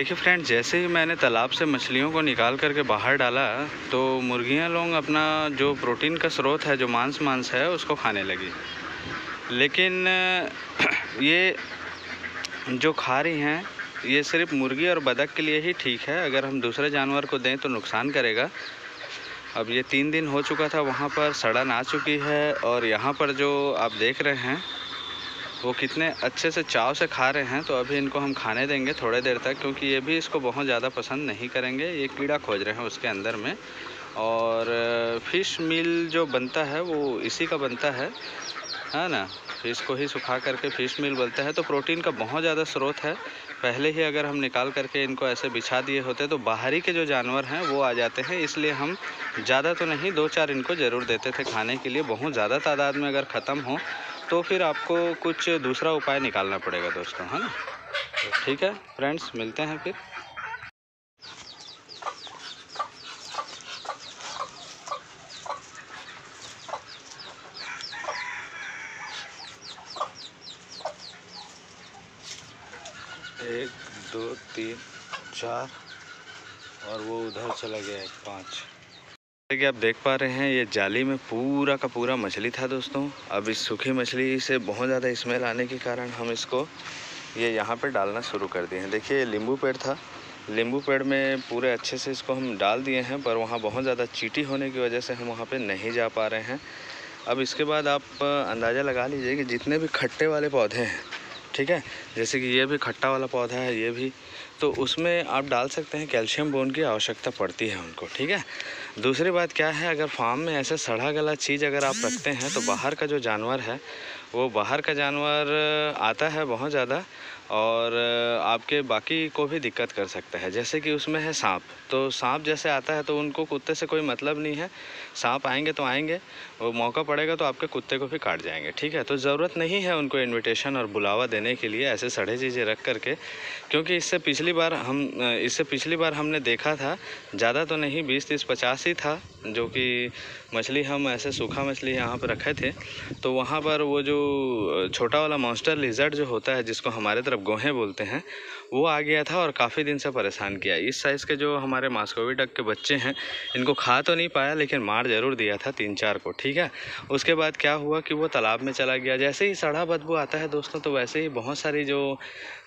देखिए फ्रेंड, जैसे ही मैंने तालाब से मछलियों को निकाल करके बाहर डाला तो मुर्गियां लोग अपना जो प्रोटीन का स्रोत है, जो मांस है, उसको खाने लगी। लेकिन ये जो खा रही हैं ये सिर्फ मुर्गी और बतख के लिए ही ठीक है। अगर हम दूसरे जानवर को दें तो नुकसान करेगा। अब ये 3 दिन हो चुका था, वहाँ पर सड़न आ चुकी है और यहाँ पर जो आप देख रहे हैं वो कितने अच्छे से चाव से खा रहे हैं। तो अभी इनको हम खाने देंगे थोड़ी देर तक, क्योंकि ये भी इसको बहुत ज़्यादा पसंद नहीं करेंगे। ये कीड़ा खोज रहे हैं उसके अंदर में। और फ़िश मील जो बनता है वो इसी का बनता है ना। फ़िश को ही सुखा करके फ़िश मील बनता है। तो प्रोटीन का बहुत ज़्यादा स्रोत है। पहले ही अगर हम निकाल करके इनको ऐसे बिछा दिए होते तो बाहरी के जो जानवर हैं वो आ जाते हैं। इसलिए हम ज़्यादा तो नहीं, 2-4 इनको ज़रूर देते थे खाने के लिए। बहुत ज़्यादा तादाद में अगर ख़त्म हो तो फिर आपको कुछ दूसरा उपाय निकालना पड़ेगा दोस्तों, है ना। तो ठीक है फ्रेंड्स, मिलते हैं फिर। एक, 2, 3, 4 और वो उधर चला गया है 5। जैसे कि आप देख पा रहे हैं ये जाली में पूरा का पूरा मछली था दोस्तों। अब इस सूखी मछली से बहुत ज़्यादा स्मेल आने के कारण हम इसको ये यहाँ पे डालना शुरू कर दिए हैं। देखिए ये नींबू पेड़ था, नींबू पेड़ में पूरे अच्छे से इसको हम डाल दिए हैं, पर वहाँ बहुत ज़्यादा चींटी होने की वजह से हम वहाँ पे नहीं जा पा रहे हैं। अब इसके बाद आप अंदाज़ा लगा लीजिए कि जितने भी खट्टे वाले पौधे हैं, ठीक है, जैसे कि ये भी खट्टा वाला पौधा है, ये भी, तो उसमें आप डाल सकते हैं। कैल्शियम बोन की आवश्यकता पड़ती है उनको, ठीक है। दूसरी बात क्या है, अगर फार्म में ऐसे सड़ा गला चीज़ अगर आप रखते हैं तो बाहर का जो जानवर है वो बाहर का जानवर आता है बहुत ज़्यादा और आपके बाकी को भी दिक्कत कर सकता है। जैसे कि उसमें है सांप, तो सांप जैसे आता है तो उनको कुत्ते से कोई मतलब नहीं है। सांप आएंगे तो आएंगे, वो मौका पड़ेगा तो आपके कुत्ते को भी काट जाएंगे, ठीक है। तो ज़रूरत नहीं है उनको इनविटेशन और बुलावा देने के लिए ऐसे सड़े चीज़ें रख करके, क्योंकि इससे पिछली बार हमने देखा था, ज़्यादा तो नहीं, 20, 30, 50 ही था जो कि मछली हम ऐसे सूखा मछली यहाँ पर रखे थे। तो वहाँ पर वो जो छोटा वाला मॉन्स्टर लिजर्ड जो होता है, जिसको हमारे तरफ गोहे बोलते हैं, वो आ गया था और काफ़ी दिन से परेशान किया। इस साइज़ के जो हमारे मास्कोवी डक के बच्चे हैं, इनको खा तो नहीं पाया लेकिन मार ज़रूर दिया था 3-4 को, ठीक है। उसके बाद क्या हुआ कि वो तालाब में चला गया। जैसे ही सड़ा बदबू आता है दोस्तों, तो वैसे ही बहुत सारी जो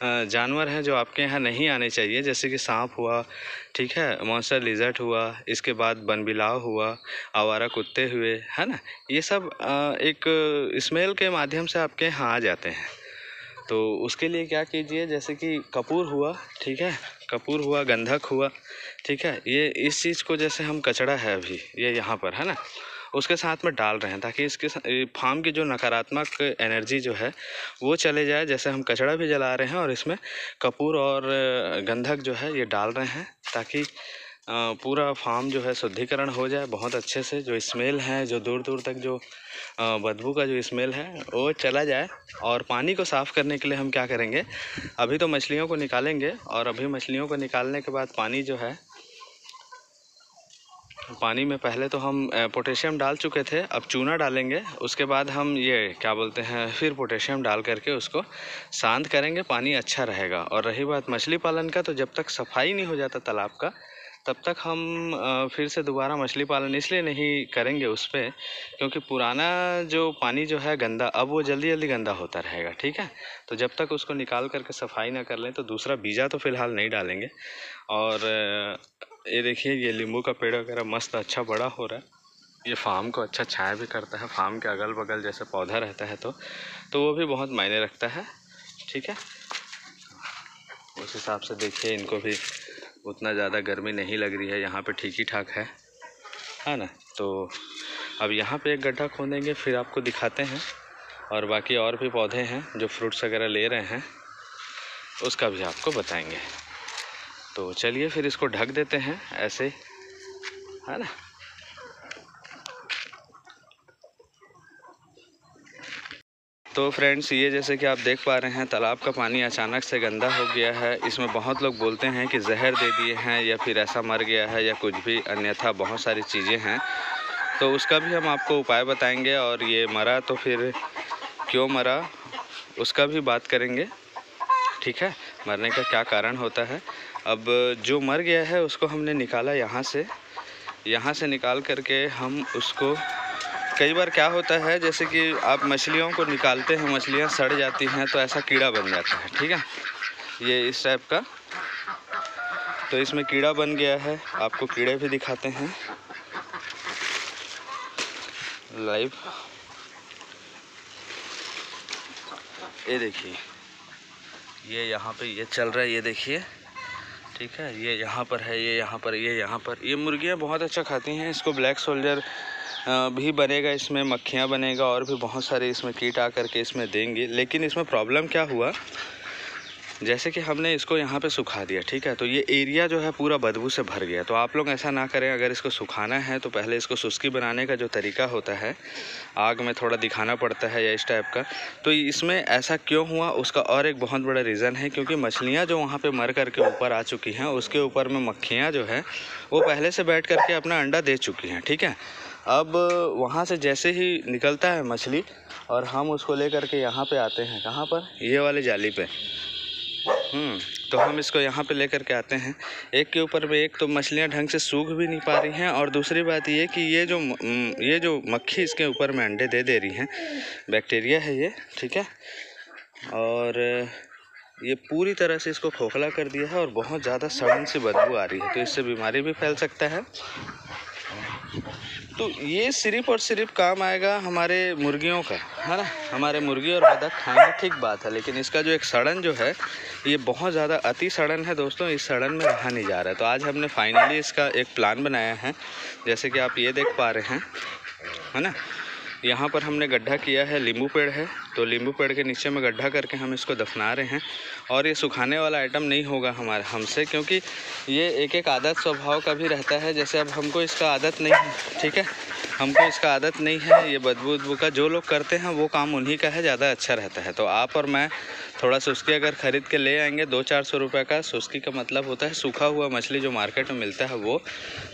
जानवर हैं जो आपके यहाँ नहीं आने चाहिए, जैसे कि सांप हुआ, ठीक है, मॉन्स्टर लिजर्ड हुआ, इसके बाद बनबिलाव हुआ, आवारा कुत्ते हुए, है ना, ये सब एक स्मेल के माध्यम से आपके यहाँ आ जाते हैं। तो उसके लिए क्या कीजिए, जैसे कि कपूर हुआ, ठीक है, कपूर हुआ, गंधक हुआ, ठीक है, ये इस चीज़ को जैसे हम कचड़ा है अभी ये यहाँ पर, है ना, उसके साथ में डाल रहे हैं ताकि इसके फार्म की जो नकारात्मक एनर्जी जो है वो चले जाए। जैसे हम कचड़ा भी जला रहे हैं और इसमें कपूर और गंधक जो है ये डाल रहे हैं, ताकि पूरा फार्म जो है शुद्धिकरण हो जाए बहुत अच्छे से। जो स्मेल है, जो दूर दूर तक जो बदबू का जो स्मेल है वो चला जाए। और पानी को साफ़ करने के लिए हम क्या करेंगे, अभी तो मछलियों को निकालेंगे और अभी मछलियों को निकालने के बाद पानी जो है, पानी में पहले तो हम पोटेशियम डाल चुके थे, अब चूना डालेंगे। उसके बाद हम ये क्या बोलते हैं, फिर पोटेशियम डाल करके उसको शांत करेंगे, पानी अच्छा रहेगा। और रही बात मछली पालन का, तो जब तक सफाई नहीं हो जाता तालाब का तब तक हम फिर से दोबारा मछली पालन इसलिए नहीं करेंगे उस पर, क्योंकि पुराना जो पानी जो है गंदा, अब वो जल्दी जल्दी गंदा होता रहेगा, ठीक है। तो जब तक उसको निकाल करके सफाई ना कर लें तो दूसरा बीजा तो फ़िलहाल नहीं डालेंगे। और ये देखिए ये नींबू का पेड़ वगैरह मस्त अच्छा बड़ा हो रहा है। ये फार्म को अच्छा छाया भी करता है। फार्म के अगल बगल जैसे पौधा रहता है तो वो भी बहुत मायने रखता है, ठीक है। उस हिसाब से देखिए इनको भी उतना ज़्यादा गर्मी नहीं लग रही है, यहाँ पे ठीक ही ठाक है ना। तो अब यहाँ पे एक गड्ढा खोदेंगे, फिर आपको दिखाते हैं। और बाकी और भी पौधे हैं जो फ्रूट्स वगैरह ले रहे हैं, उसका भी आपको बताएंगे। तो चलिए फिर इसको ढक देते हैं ऐसे, है ना। तो फ्रेंड्स, ये जैसे कि आप देख पा रहे हैं तालाब का पानी अचानक से गंदा हो गया है। इसमें बहुत लोग बोलते हैं कि जहर दे दिए हैं या फिर ऐसा मर गया है या कुछ भी, अन्यथा बहुत सारी चीज़ें हैं। तो उसका भी हम आपको उपाय बताएंगे। और ये मरा तो फिर क्यों मरा उसका भी बात करेंगे, ठीक है। मरने का क्या कारण होता है। अब जो मर गया है उसको हमने निकाला यहाँ से निकाल करके हम उसको, कई बार क्या होता है जैसे कि आप मछलियों को निकालते हैं, मछलियाँ सड़ जाती हैं तो ऐसा कीड़ा बन जाता है, ठीक है, ये इस टाइप का। तो इसमें कीड़ा बन गया है, आपको कीड़े भी दिखाते हैं लाइव। ये देखिए, ये यहाँ पे ये चल रहा है, ये देखिए, ठीक है, ये यहाँ पर है, ये यहाँ पर, ये यहाँ पर। ये मुर्गियाँ बहुत अच्छा खाती हैं इसको। ब्लैक सोल्जर भी बनेगा इसमें, मक्खियाँ बनेगा और भी बहुत सारे इसमें कीट आकर के इसमें देंगे। लेकिन इसमें प्रॉब्लम क्या हुआ, जैसे कि हमने इसको यहाँ पे सुखा दिया, ठीक है, तो ये एरिया जो है पूरा बदबू से भर गया। तो आप लोग ऐसा ना करें, अगर इसको सुखाना है तो पहले इसको सुस्की बनाने का जो तरीका होता है, आग में थोड़ा दिखाना पड़ता है या इस टाइप का। तो इसमें ऐसा क्यों हुआ, उसका और एक बहुत बड़ा रीज़न है, क्योंकि मछलियाँ जो वहाँ पर मर करके ऊपर आ चुकी हैं, उसके ऊपर में मक्खियाँ जो है वो पहले से बैठ करके अपना अंडा दे चुकी हैं, ठीक है। अब वहाँ से जैसे ही निकलता है मछली और हम उसको ले करके यहाँ पे आते हैं, कहाँ पर, ये वाले जाली पे, तो हम इसको यहाँ पे लेकर के आते हैं। एक के ऊपर में एक तो मछलियाँ ढंग से सूख भी नहीं पा रही हैं, और दूसरी बात ये कि ये जो मक्खी इसके ऊपर में अंडे दे रही हैं, बैक्टीरिया है ये, ठीक है, और ये पूरी तरह से इसको खोखला कर दिया है और बहुत ज़्यादा सड़न सी बदबू आ रही है। तो इससे बीमारी भी फैल सकता है। तो ये सिर्फ और सिर्फ काम आएगा हमारे मुर्गियों का, है ना, हमारे मुर्गी और बतख खाएंगे, ठीक बात है। लेकिन इसका जो एक सड़न जो है, ये बहुत ज़्यादा अति सड़न है दोस्तों, इस सड़न में रहा नहीं जा रहा है। तो आज हमने फाइनली इसका एक प्लान बनाया है, जैसे कि आप ये देख पा रहे हैं, है ना। यहाँ पर हमने गड्ढा किया है, नींबू पेड़ है, तो नींबू पेड़ के नीचे में गड्ढा करके हम इसको दफना रहे हैं। और ये सुखाने वाला आइटम नहीं होगा हमसे, क्योंकि ये एक आदत स्वभाव का भी रहता है। जैसे अब हमको इसका आदत नहीं है, ठीक है, हमको इसका आदत नहीं है, ये बदबू का जो लोग करते हैं वो काम उन्हीं का है, ज़्यादा अच्छा रहता है। तो आप और मैं थोड़ा सुस्की अगर ख़रीद के ले आएंगे 200-400 रुपये का, सुस्की का मतलब होता है सूखा हुआ मछली जो मार्केट में मिलता है वो।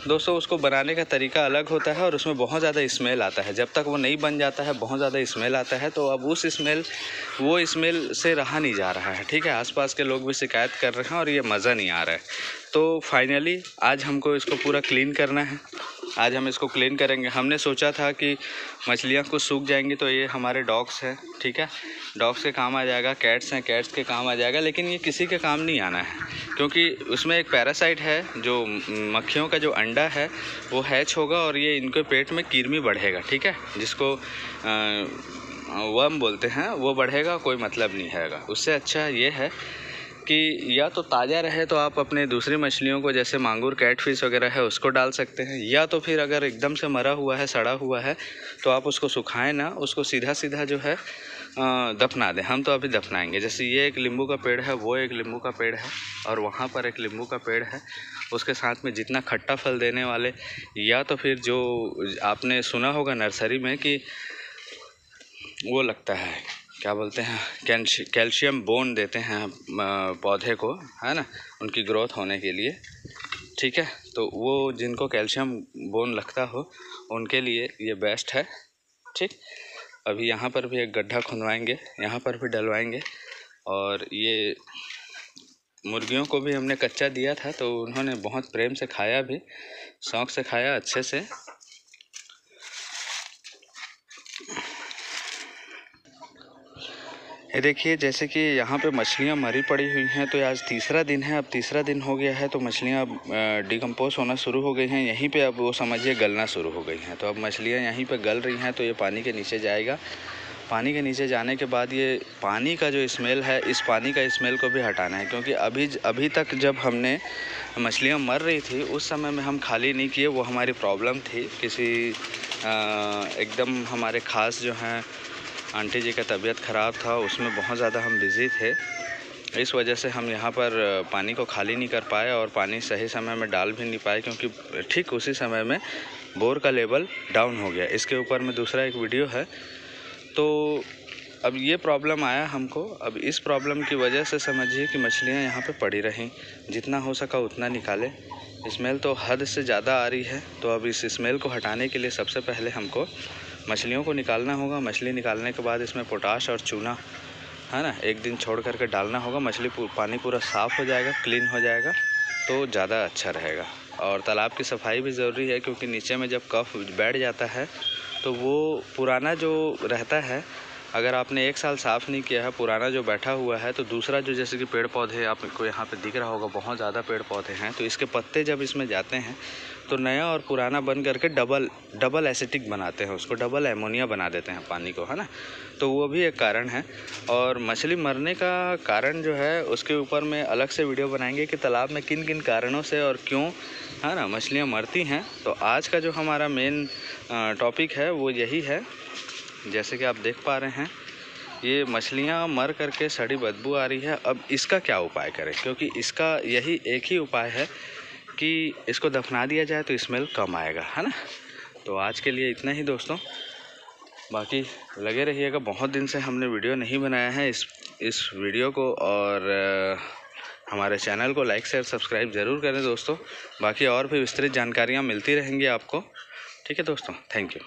दोस्तों उसको बनाने का तरीका अलग होता है और उसमें बहुत ज़्यादा स्मेल आता है। जब तक वो नहीं बन जाता है बहुत ज़्यादा स्मेल आता है। तो अब वो स्मेल से रहा नहीं जा रहा है, ठीक है। आसपास के लोग भी शिकायत कर रहे हैं और ये मज़ा नहीं आ रहा है। तो फाइनली आज हमको इसको पूरा क्लीन करना है। आज हम इसको क्लीन करेंगे। हमने सोचा था कि मछलियाँ कुछ सूख जाएंगी तो ये हमारे डॉग्स हैं, ठीक है, डॉग्स के काम आ जाएगा, कैट्स हैं, कैट्स के काम आ जाएगा। लेकिन ये किसी के काम नहीं आना है, क्योंकि उसमें एक पैरासाइट है, जो मक्खियों का जो अंडा है वो हैच होगा और ये इनके पेट में कीड़मी बढ़ेगा, ठीक है, जिसको वर्म बोलते हैं, वो बढ़ेगा, कोई मतलब नहीं है। उससे अच्छा ये है कि या तो ताज़ा रहे तो आप अपने दूसरी मछलियों को, जैसे मांगूर, कैटफिश वगैरह है, उसको डाल सकते हैं, या तो फिर अगर एकदम से मरा हुआ है, सड़ा हुआ है, तो आप उसको सुखाएं ना, उसको सीधा सीधा जो है दफना दें। हम तो अभी दफनाएंगे। जैसे ये एक नींबू का पेड़ है, वो एक नींबू का पेड़ है, और वहाँ पर एक नींबू का पेड़ है। उसके साथ में जितना खट्टा फल देने वाले, या तो फिर जो आपने सुना होगा नर्सरी में कि वो लगता है, क्या बोलते हैं, कैल्शियम बोन देते हैं पौधे को, है ना, उनकी ग्रोथ होने के लिए, ठीक है। तो वो जिनको कैल्शियम बोन लगता हो उनके लिए ये बेस्ट है, ठीक। अभी यहाँ पर भी एक गड्ढा खुदवाएंगे, यहाँ पर भी डलवाएंगे। और ये मुर्गियों को भी हमने कच्चा दिया था तो उन्होंने बहुत प्रेम से खाया भी, शौक़ से खाया, अच्छे से। ये देखिए, जैसे कि यहाँ पे मछलियाँ मरी पड़ी हुई हैं। तो आज तीसरा दिन है, अब तीसरा दिन हो गया है तो मछलियाँ डिकम्पोज होना शुरू हो गई हैं यहीं पे। अब वो समझिए गलना शुरू हो गई हैं। तो अब मछलियाँ यहीं पे गल रही हैं, तो ये पानी के नीचे जाएगा। पानी के नीचे जाने के बाद ये पानी का जो स्मेल है, इस पानी का स्मेल को भी हटाना है, क्योंकि अभी तक जब हमने मछलियाँ मर रही थी उस समय में हम खाली नहीं किए, वो हमारी प्रॉब्लम थी। किसी एकदम हमारे ख़ास जो हैं आंटी जी का तबीयत ख़राब था, उसमें बहुत ज़्यादा हम बिज़ी थे, इस वजह से हम यहाँ पर पानी को खाली नहीं कर पाए और पानी सही समय में डाल भी नहीं पाए, क्योंकि ठीक उसी समय में बोर का लेवल डाउन हो गया। इसके ऊपर में दूसरा एक वीडियो है। तो अब ये प्रॉब्लम आया हमको। अब इस प्रॉब्लम की वजह से समझिए कि मछलियाँ यहाँ पे पड़ी रहीं, जितना हो सका उतना निकाले। स्मेल तो हद से ज़्यादा आ रही है। तो अब इस स्मेल को हटाने के लिए सबसे पहले हमको मछलियों को निकालना होगा। मछली निकालने के बाद इसमें पोटाश और चूना, है ना, एक दिन छोड़ करके डालना होगा। मछली पानी पूरा साफ़ हो जाएगा, क्लीन हो जाएगा तो ज़्यादा अच्छा रहेगा। और तालाब की सफाई भी ज़रूरी है, क्योंकि नीचे में जब कफ बैठ जाता है तो वो पुराना जो रहता है, अगर आपने 1 साल साफ़ नहीं किया है, पुराना जो बैठा हुआ है, तो दूसरा जो जैसे कि पेड़ पौधे आपको यहाँ पे दिख रहा होगा, बहुत ज़्यादा पेड़ पौधे हैं, तो इसके पत्ते जब इसमें जाते हैं तो नया और पुराना बन करके डबल एसिटिक बनाते हैं, उसको डबल एमोनिया बना देते हैं पानी को, है ना। तो वो भी एक कारण है। और मछली मरने का कारण जो है उसके ऊपर में अलग से वीडियो बनाएंगे कि तालाब में किन किन कारणों से और क्यों, है ना, मछलियाँ मरती हैं। तो आज का जो हमारा मेन टॉपिक है वो यही है। जैसे कि आप देख पा रहे हैं, ये मछलियाँ मर करके सड़ी बदबू आ रही है। अब इसका क्या उपाय करें, क्योंकि इसका यही एक ही उपाय है कि इसको दफना दिया जाए तो स्मेल कम आएगा, है ना। तो आज के लिए इतना ही दोस्तों, बाकी लगे रहिएगा। बहुत दिन से हमने वीडियो नहीं बनाया है इस वीडियो को, और हमारे चैनल को लाइक शेयर सब्सक्राइब ज़रूर करें दोस्तों। बाकी और भी विस्तृत जानकारियाँ मिलती रहेंगी आपको। ठीक है दोस्तों, थैंक यू।